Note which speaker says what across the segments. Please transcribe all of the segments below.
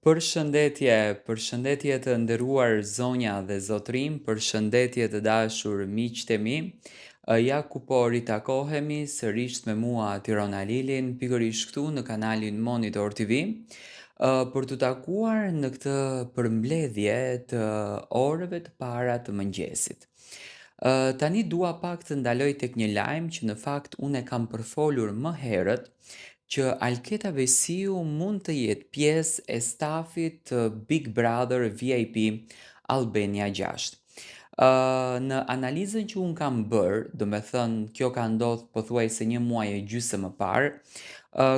Speaker 1: Përshëndetje të nderuar zonja dhe zotrim, përshëndetje të dashur miqtë e mi. Ja ku po ritakohemi sërish me mua Tirona Lilin, pikërisht këtu në kanalin Monitor TV, për të takuar në këtë përmbledhje të orëve të para të mëngjesit. Tani dua pak të ndaloj tek një lajm që në fakt unë e kam përfolur më herët, që Alketa Vesiu mund të jetë pjesë e stafit të Big Brother VIP Albania 6. Në analizën që unë kam bërë, do me thënë kjo ka ndodhur pothuajse një muaj e gjysmë më parë,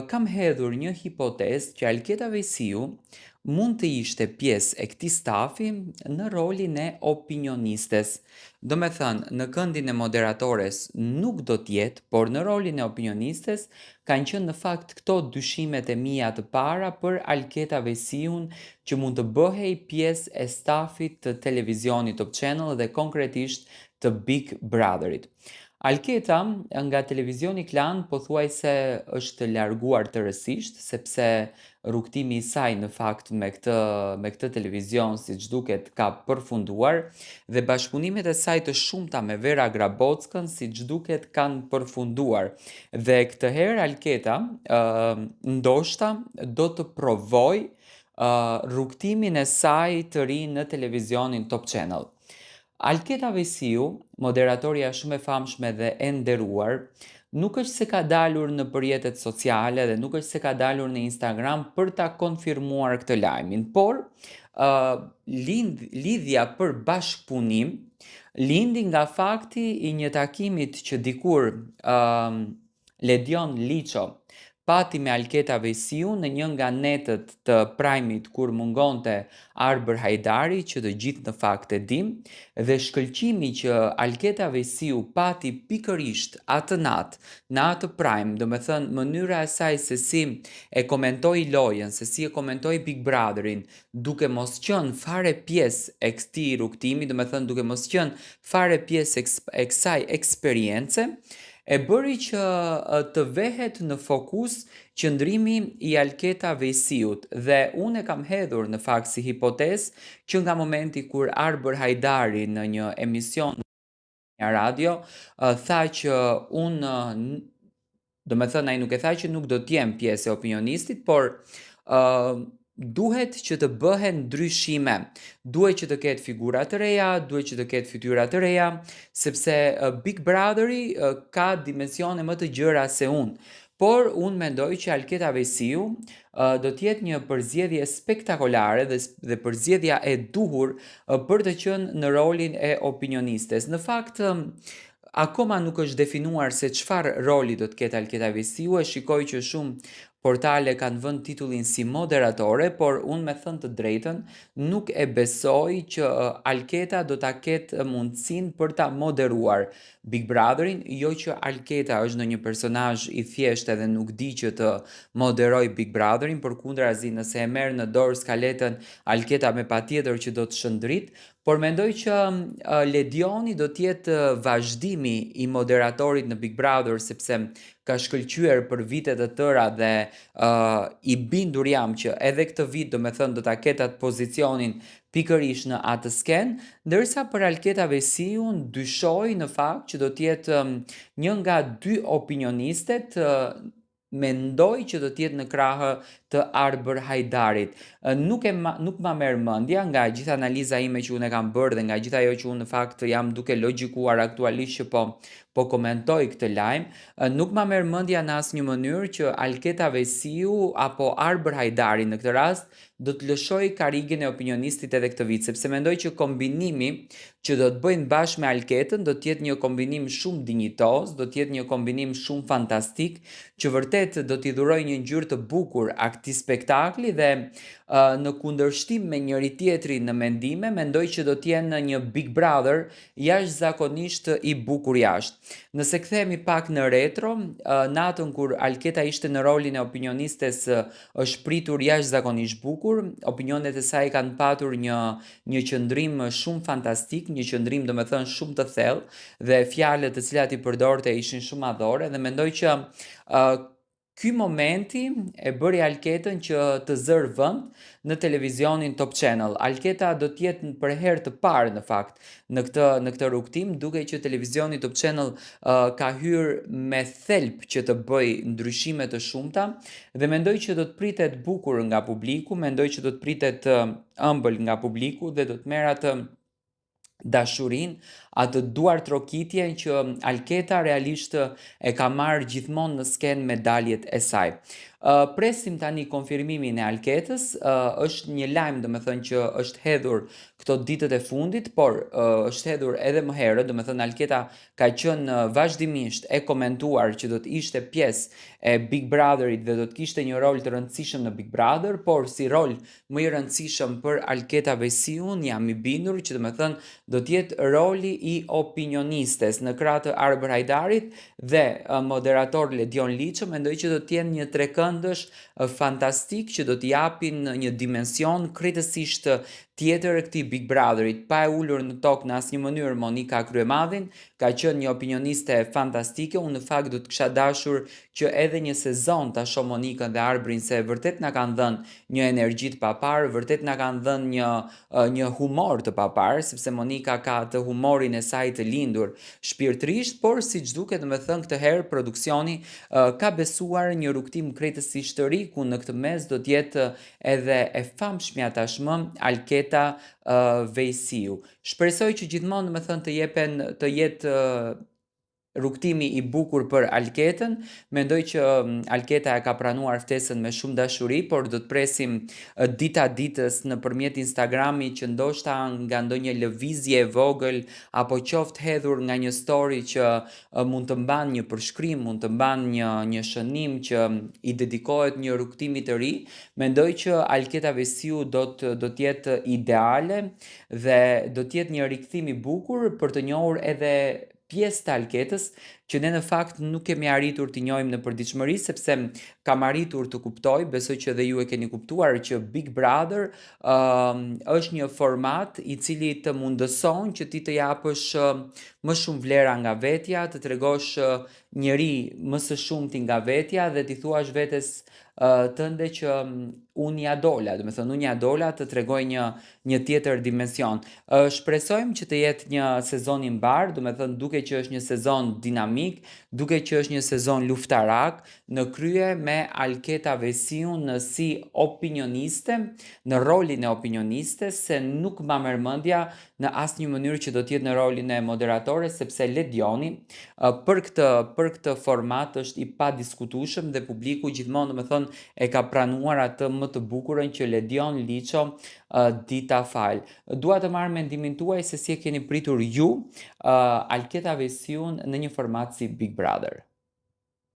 Speaker 1: kam hedhur një hipotezë që Alketa Vesiu mund të ishte pjesë e këtij stafi në rolin e opinionistes. Do me thënë, në këndin e moderatores nuk do t'jetë, por në rolin e opinionistes kanë qenë në fakt këto dyshimet e mia të para për Alketa Vesiun që mund të bëhej pjesë e stafit të televizionit Top Channel dhe konkretisht të Big Brotherit. Alketa nga televizioni Klan pothuajse është larguar tërësisht, sepse rrugtimi i saj në fakt me këtë televizion siç duket ka përfunduar dhe bashkëpunimet e saj të shumta me Vera Grabockën siç duket kanë përfunduar. Dhe këtë herë Alketa ndoshta do të provoj rrugtimin e saj të ri në televizionin Top Channel. Alketa Vesiu, moderatoria shumë e famshme dhe e nderuar, nuk është se ka dalur në përjetet sociale dhe nuk është se ka dalur në Instagram për ta konfirmuar këtë lajmin, por lidhja për bashkëpunim lindi nga fakti i një takimit që dikur Ledion Liço pati me Alketa Vesiu në një nga netët të Prime-it kur mungonte Arbër Hajdari, që të gjithë në fakt e dim, dhe shkëlqimi që Alketa Vesiu pati pikërisht atë natë, në atë Prime, do me thënë mënyra e saj se si e komentoi lojën, se si e komentoi Big Brotherin, duke mos qenë fare pjesë e këtij rrugtimi, do me thënë duke mos qenë fare pjesë e kësaj eksperience, e bëri që të vehet në fokus qëndrimi i Alketa Vesiut dhe unë e kam hedhur në fakt si hipotezë që nga momenti kur Arbër Hajdari në një emision në radio tha që unë do me thënë ai nuk e tha që nuk do t'jem pjesë e opinionistit, por duhet që të bëhen ndryshime, duhet që të ketë figura të reja, duhet që të ketë fytyra të reja, sepse Big Brotheri ka dimensione më të gjëra se unë. Por unë mendoj që Alketa Vesiu do t'jetë një përzgjedhje spektakolare dhe përzgjedhja e duhur për të qenë në rolin e opinionistes. Në fakt, akoma nuk është definuar se çfarë roli do të ketë Alketa Vesiu, e shikoj që shumë portale kanë vënë titullin si moderatore, por unë me thënë të drejtën nuk e besoj që Alketa do ta ketë mundësinë për ta moderuar Big Brotherin, jo që Alketa është ndonjë personazh i thjeshtë edhe nuk di që të moderoj Big Brotherin, përkundrazi nëse e merr në dorë skaletën Alketa me patjetër që do të shëndrit, por mendoj që Ledioni do t'jetë vazhdimi i moderatorit në Big Brother, sepse ka shkëlqyer për vite të tëra dhe i bindur jam që edhe këtë vit do me thënë do ta ketë atë pozicionin pikërisht në atë skenë, ndërsa për Alketa Vesiu dyshoj në fakt që do t'jetë një nga dy opinionistet, mendoj që do t'jetë në krahë të Arbër Hajdarit. Nuk ma merr mendja nga gjitha analiza ime që unë e kam bërë dhe nga gjitha ajo që unë në fakt jam duke logjikuar aktualisht që po komentoj këtë lajm, nuk ma merr mendja në asnjë mënyrë që Alketa Vesiu apo Arbër Hajdari në këtë rast do të lëshoj karigën e opinionistit edhe këtë vit, sepse mendoj që kombinimi që do të bëjnë bashkë me Alketën do të jetë një kombinim shumë dinjitoz, do të jetë një kombinim shumë fantastik, që vërtet do t'i dhuroj një ngjyrë të bukur këtij spektakli dhe në kundërshtim me njëri tjetrin në mendime, mendoj që do t'jenë një Big Brother jashtëzakonisht i bukur jashtë. Nëse kthehemi pak në retro, natën kur Alketa ishte në rolin e opinionistes është pritur jashtëzakonisht bukur, opinionet e saj kanë patur një qëndrim shumë fantastik, një qëndrim domethënë shumë të thellë dhe fjalët të cilat i përdorte ishin shumë madhore dhe mendoj që Ky momenti e bëri Alketën që të zërë vend në televizionin Top Channel. Alketa do të jetë për herë të parë në fakt në këtë rrugtim, duke që televizioni Top Channel ka hyrë me thelb që të bëjë ndryshime të shumta dhe mendoj që do të pritet bukur nga publiku, mendoj që do të pritet ëmbël nga publiku dhe do të merr atë dashurin, atë duar trokitje që Alketa realisht e ka marrë gjithmonë në skenë me daljet e saj. Presim tani konfirmimin e Alketës, është një lajm domethënë që është hedhur këto ditët e fundit, por është hedhur edhe më herët, domethënë Alketa ka qenë vazhdimisht e komentuar që do të ishte pjesë e Big Brotherit dhe do të kishte një rol të rëndësishëm në Big Brother, por si rol më i rëndësishëm për Alketa Besiun jam i bindur që domethënë do të jetë roli i opinionistes në krah të Arber Hajdarit dhe moderator Ledion Liço, mendoj që do të jenë një trekëndësh fantastik që do të japin një dimension krejtësisht tjetër e këtij Big Brotherit, pa e ulur në tokë në asnjë mënyrë Monika Kryemadhin, ka qenë një opinioniste fantastike. Unë në fakt do të kisha dashur që edhe një sezon ta shoh Monikën dhe Arbrin se vërtet na kanë dhënë një energji të paparë, vërtet na kanë dhënë një humor të paparë, sepse Monika ka të humorin e saj të lindur shpirtërisht, por siç duket domethënë këtë herë produksioni ka besuar një rrugtim krejtësisht të ri ku në këtë mes do të jetë edhe e famshmja tashmë Alketa Vejsiu. Shpresoj që gjithmonë domethënë të jetë rrugtimi i bukur për Alketën. Mendoj që Alketa e ka pranuar ftesën me shumë dashuri, por do të presim dita ditës nëpërmjet Instagramit që ndoshta nga ndonjë lëvizje e vogël apo qoftë hedhur nga një story që mund të mban një përshkrim, mund të mban një shënim që i dedikohet një rrugtimi të ri. Mendoj që Alketa Vesiu do të jetë ideale dhe do të jetë një rikthim i bukur për të njohur edhe pjesë të Alketës që ne në fakt nuk kemi arritur t'i njohim në përditshmëri, sepse kam arritur të kuptoj, besoj që edhe ju e keni kuptuar, që Big Brother është një format i cili të mundëson që ti të japësh më shumë vlera nga vetja, të tregosh njëri më së shumti nga vetja dhe t'i thuash vetes tënde që unë ja dola, do me thënë unë ja dola të tregoj një tjetër dimension. Shpresojmë që të jetë një sezon i mbar, do me thënë duke që është një sezon dinamik, duke që është një sezon luftarak, në krye me Alketa Vesiun në si opinioniste, në rolin e opinioniste, se nuk ma merr mendja në asnjë mënyrë që do të jetë në rolin e moderatore, sepse Ledioni për këtë format është i padiskutueshëm dhe publiku gjithmonë domethënë e ka pranuar atë më të bukurën që Ledion Liço dita fal. Dua të marr mendimin tuaj se si e keni pritur ju Alketa Vesiun në një format si Big Brother.